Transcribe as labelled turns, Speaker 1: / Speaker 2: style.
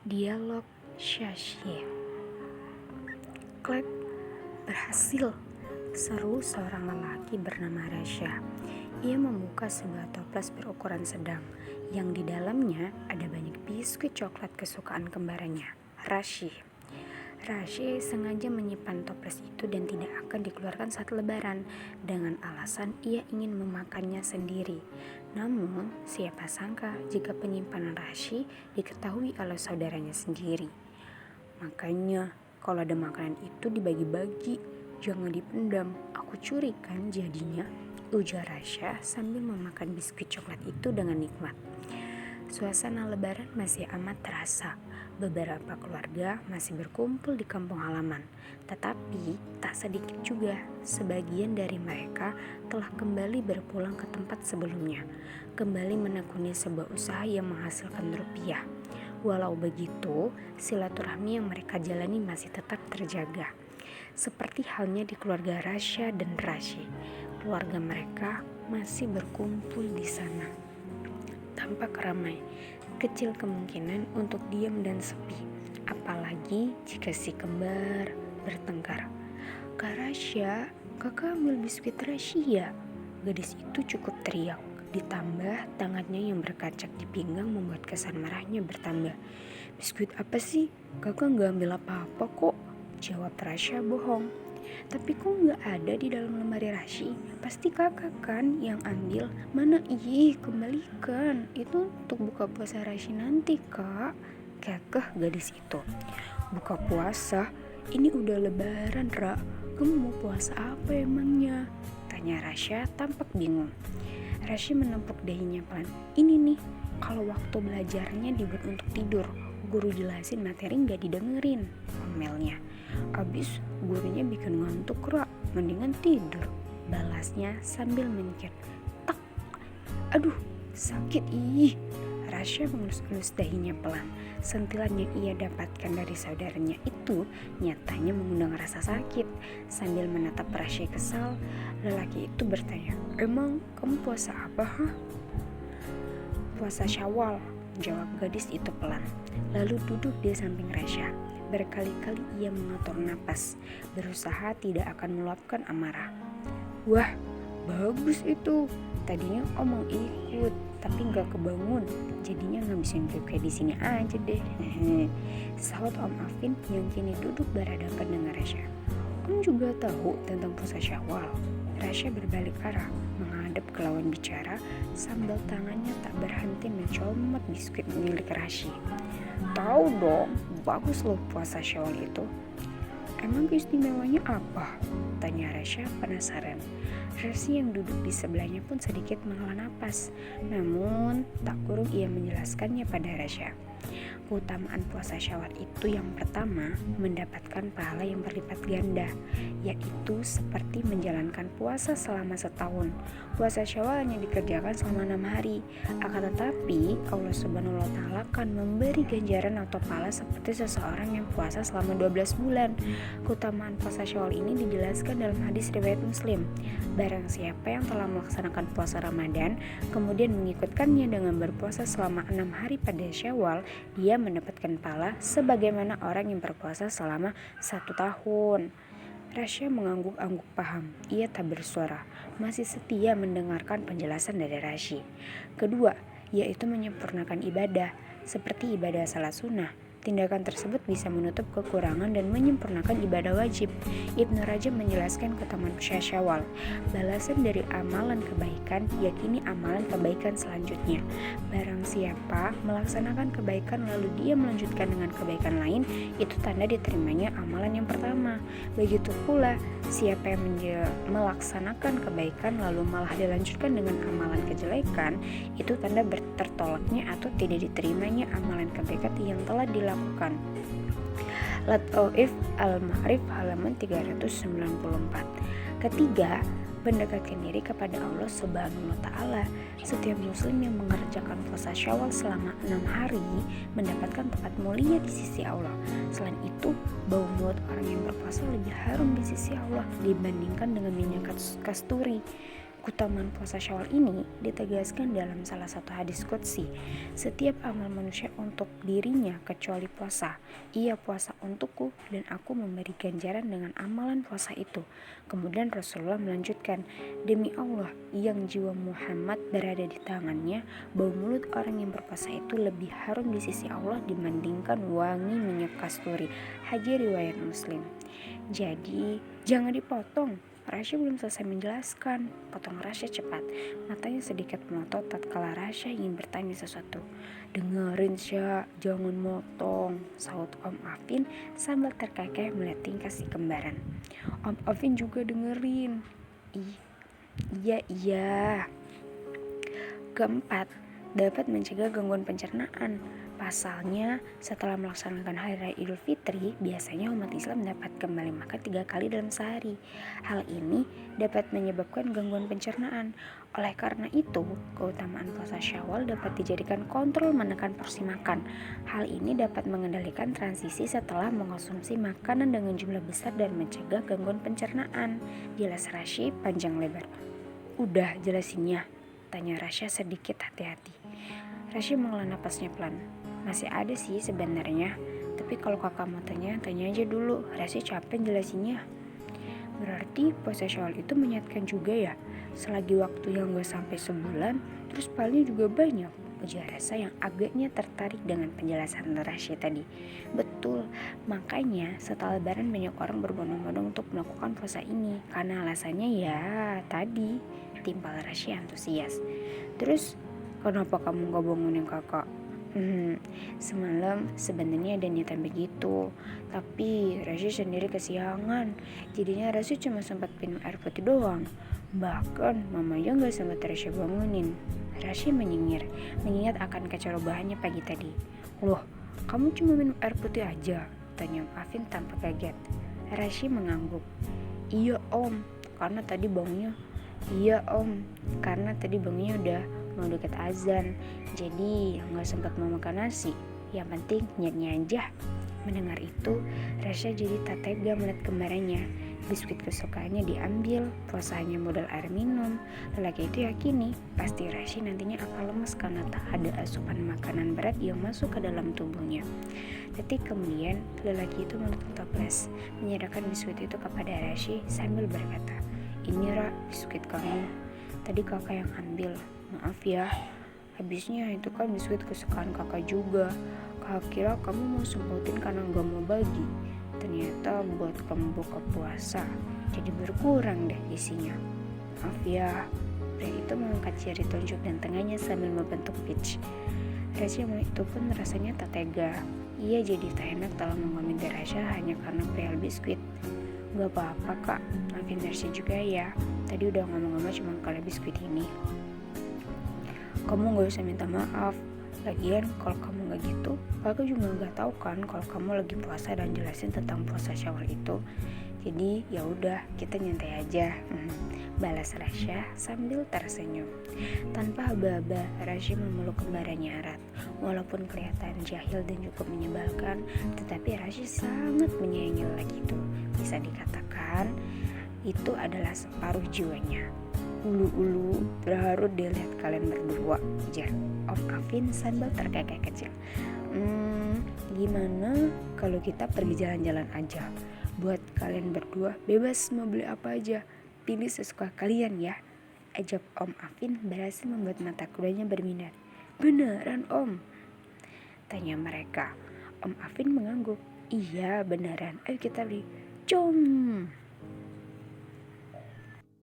Speaker 1: Dialog Syashie. Klek, berhasil, seru seorang lelaki bernama Rasha. Ia membuka sebuah toples berukuran sedang yang di dalamnya ada banyak biskuit coklat kesukaan kembarannya, Rashi. Rashi sengaja menyimpan toples itu dan tidak akan dikeluarkan saat lebaran dengan alasan ia ingin memakannya sendiri. Namun, siapa sangka jika penyimpanan Rashi diketahui oleh saudaranya sendiri. Makanya, kalau ada makanan itu dibagi-bagi, jangan dipendam. Aku curi kan jadinya, ujar Rasha sambil memakan biskuit coklat itu dengan nikmat. Suasana lebaran masih amat terasa. Beberapa keluarga masih berkumpul di kampung halaman. Tetapi tak sedikit juga sebagian dari mereka telah kembali berpulang ke tempat sebelumnya. Kembali menekuni sebuah usaha yang menghasilkan rupiah. Walau begitu, silaturahmi yang mereka jalani masih tetap terjaga. Seperti halnya di keluarga Rasha dan Rashi. Keluarga mereka masih berkumpul di sana. Tampak ramai, kecil kemungkinan untuk diam dan sepi, apalagi jika si kembar bertengkar. Kak Rasha, kakak ambil biskuit Rashi ya? Gadis itu cukup teriak, ditambah tangannya yang berkacak di pinggang membuat kesan marahnya bertambah. Biskuit apa sih? Kakak gak ambil apa-apa kok, jawab Rasha bohong. Tapi kok gak ada di dalam lemari Rashi? Pasti kakak kan yang ambil. Mana kembalikan. Itu untuk buka puasa Rashi nanti kak, kekeh gadis itu. Buka puasa? Ini udah lebaran Ra. Kamu mau puasa apa emangnya? Tanya Rasha tampak bingung. Rashi menepuk dahinya pelan. Ini nih, kalau waktu belajarnya dibuat untuk tidur. Guru jelasin materi gak didengerin, omelnya. Abis gurunya bikin ngantuk Ra, mendingan tidur, balasnya sambil menyikir. Tak, aduh sakit ih. Rasha mengelus-elus dahinya pelan. Sentilan yang ia dapatkan dari saudaranya itu nyatanya mengundang rasa sakit. Sambil menatap Rasha kesal, lelaki itu bertanya, emang kamu puasa apa Puasa Syawal, jawab gadis itu pelan. Lalu duduk di samping Rasha. Berkali-kali ia mengatur napas, berusaha tidak akan meluapkan amarah. Wah, bagus itu. Tadinya Om mau ikut, tapi gak kebangun. Jadinya ngabisin kayak di sini aja deh. Sahut Om Afin yang kini duduk berhadapan dengan Rasha. Om juga tahu tentang puasa Syawal. Rasha berbalik arah, menghadap ke lawan bicara sambil tangannya tak berhenti mencomot biskuit milik Rashi. Tahu dong, bagus loh puasa Syawal itu. Emang keistimewanya apa? Tanya Rasha penasaran. Rashi yang duduk di sebelahnya pun sedikit menghela napas. Namun tak kurang ia menjelaskannya pada Rasha. Keutamaan puasa Syawal itu yang pertama, mendapatkan pahala yang berlipat ganda, yaitu seperti menjalankan puasa selama setahun. Puasa Syawal hanya dikerjakan selama 6 hari, akan tetapi Allah Subhanahu wa Ta'ala akan memberi ganjaran atau pahala seperti seseorang yang puasa selama 12 bulan. Keutamaan puasa Syawal ini dijelaskan dalam hadis riwayat Muslim. Barang siapa yang telah melaksanakan puasa Ramadan, kemudian mengikutkannya dengan berpuasa selama 6 hari pada Syawal, dia mendapatkan pahala sebagaimana orang yang berpuasa selama 1 tahun. Rasha mengangguk-angguk paham. Ia tak bersuara, masih setia mendengarkan penjelasan dari Rashi. Kedua, yaitu menyempurnakan ibadah, seperti ibadah salat sunnah. Tindakan tersebut bisa menutup kekurangan dan menyempurnakan ibadah wajib. Ibnu Rajab menjelaskan keutamaan puasa Syawal. Balasan dari amalan kebaikan yakini amalan kebaikan selanjutnya. Barang siapa melaksanakan kebaikan lalu dia melanjutkan dengan kebaikan lain, itu tanda diterimanya amalan yang pertama. Begitu pula siapa yang melaksanakan kebaikan lalu malah dilanjutkan dengan amalan kejelekan, itu tanda tertolaknya atau tidak diterimanya amalan kebaikan yang telah dilakukan. Lat-O'if Al-Ma'rif halaman 394. Ketiga, mendekatkan diri kepada Allah Subhanahu wa Ta'ala. Setiap muslim yang mengerjakan puasa Syawal selama 6 hari mendapatkan tempat mulia di sisi Allah. Selain itu, bau mulut orang yang berpuasa lebih harum di sisi Allah dibandingkan dengan minyak kasturi. Keutamaan puasa Syawal ini ditegaskan dalam salah satu hadis qudsi. Setiap amal manusia untuk dirinya kecuali puasa. Ia puasa untukku dan aku memberi ganjaran dengan amalan puasa itu. Kemudian Rasulullah melanjutkan, demi Allah yang jiwa Muhammad berada di tangannya, bau mulut orang yang berpuasa itu lebih harum di sisi Allah dibandingkan wangi minyak kasturi. Hadis riwayat Muslim. Jadi jangan dipotong. Rasya belum selesai menjelaskan. Potong Rasya cepat. Matanya sedikit melotot tatkala Rasya ingin bertanya sesuatu. Dengerin Sya, jangan motong, sahut Om Afin sambil terkekeh melihat tingkah si kembaran. Om Afin juga dengerin. Iya. Keempat, dapat mencegah gangguan pencernaan. Pasalnya, setelah melaksanakan Hari Raya Idul Fitri, biasanya umat Islam dapat kembali makan 3 kali dalam sehari. Hal ini dapat menyebabkan gangguan pencernaan. Oleh karena itu, keutamaan puasa Syawal dapat dijadikan kontrol menekan porsi makan. Hal ini dapat mengendalikan transisi setelah mengonsumsi makanan dengan jumlah besar dan mencegah gangguan pencernaan. Jelas Rasya panjang lebar. Udah jelasinnya, tanya Rasya sedikit hati-hati. Rasya menghela napasnya pelan. Masih ada sih sebenarnya, tapi kalau kakak mau tanya aja dulu. Rasya capek jelasinnya. Berarti puasa Syawal itu menyatakan juga ya, selagi waktu yang gak sampai sebulan, terus pahalanya juga banyak. Ujar Rasa yang agaknya tertarik dengan penjelasan Rasya tadi. Betul, makanya setelah lebaran banyak orang berbondong-bondong untuk melakukan puasa ini. Karena alasannya ya tadi, timpal Rasya antusias. Terus kenapa kamu gak bangunin kakak? Semalam sebenarnya ada niatan begitu, tapi Rasya sendiri kesiangan. Jadinya Rasya cuma sempat minum air putih doang. Bahkan mamanya gak sempat Rasya bangunin. Rasya menyengir, mengingat akan kecerobohannya pagi tadi. Loh, kamu cuma minum air putih aja? Tanya Afin tanpa kaget. Rasya mengangguk. Iya om, karena tadi bangunnya udah mau deket azan, jadi gak sempat mau makan nasi. Yang penting niatnya aja. Mendengar itu, Rasya jadi tak tega melihat kembarannya. Biskuit kesukaannya diambil, puasanya modal air minum. Lelaki itu yakini pasti Rasya nantinya akan lemes karena tak ada asupan makanan berat yang masuk ke dalam tubuhnya. Detik kemudian, lelaki itu menutup toples, menyerahkan biskuit itu kepada Rasya sambil berkata, ini Ra, biskuit kamu. Tadi kakak yang ambil. Maaf ya, habisnya itu kan biskuit kesukaan kakak juga. Kakak kira kamu mau sempotin karena gak mau bagi. Ternyata buat kamu buka puasa, jadi berkurang deh isinya. Maaf ya. Pria itu mengangkat jari telunjuk dan tengahnya sambil membentuk pitch. Rasya itu pun rasanya tak tega. Ia jadi tak enak telah mengomentari Rasya hanya karena perihal biskuit. Gak apa-apa kak, maafin Rasya juga ya. Tadi udah ngomong-ngomong cuma kalau biskuit ini. Kamu gak usah minta maaf. Lagian kalau kamu gak gitu, kakak juga gak tahu kan kalau kamu lagi puasa dan jelasin tentang puasa Syawal itu. Jadi ya udah, kita nyantai aja. Balas Rasya sambil tersenyum. Tanpa aba-aba, Rasya memeluk kembarannya erat. Walaupun kelihatan jahil dan cukup menyebalkan, tetapi Rasya sangat menyayangi lelaki itu. Bisa dikatakan itu adalah separuh jiwanya. Ulu-ulu berharu dilihat kalian berdua, ujar Om Afin sambil terkekeh kecil. Gimana kalau kita pergi jalan-jalan aja? Buat kalian berdua bebas mau beli apa aja, pilih sesuka kalian ya. Ajak Om Afin berhasil membuat mata keduanya berminat. Beneran Om? Tanya mereka. Om Afin mengangguk. Iya beneran, ayo kita beli. Cum.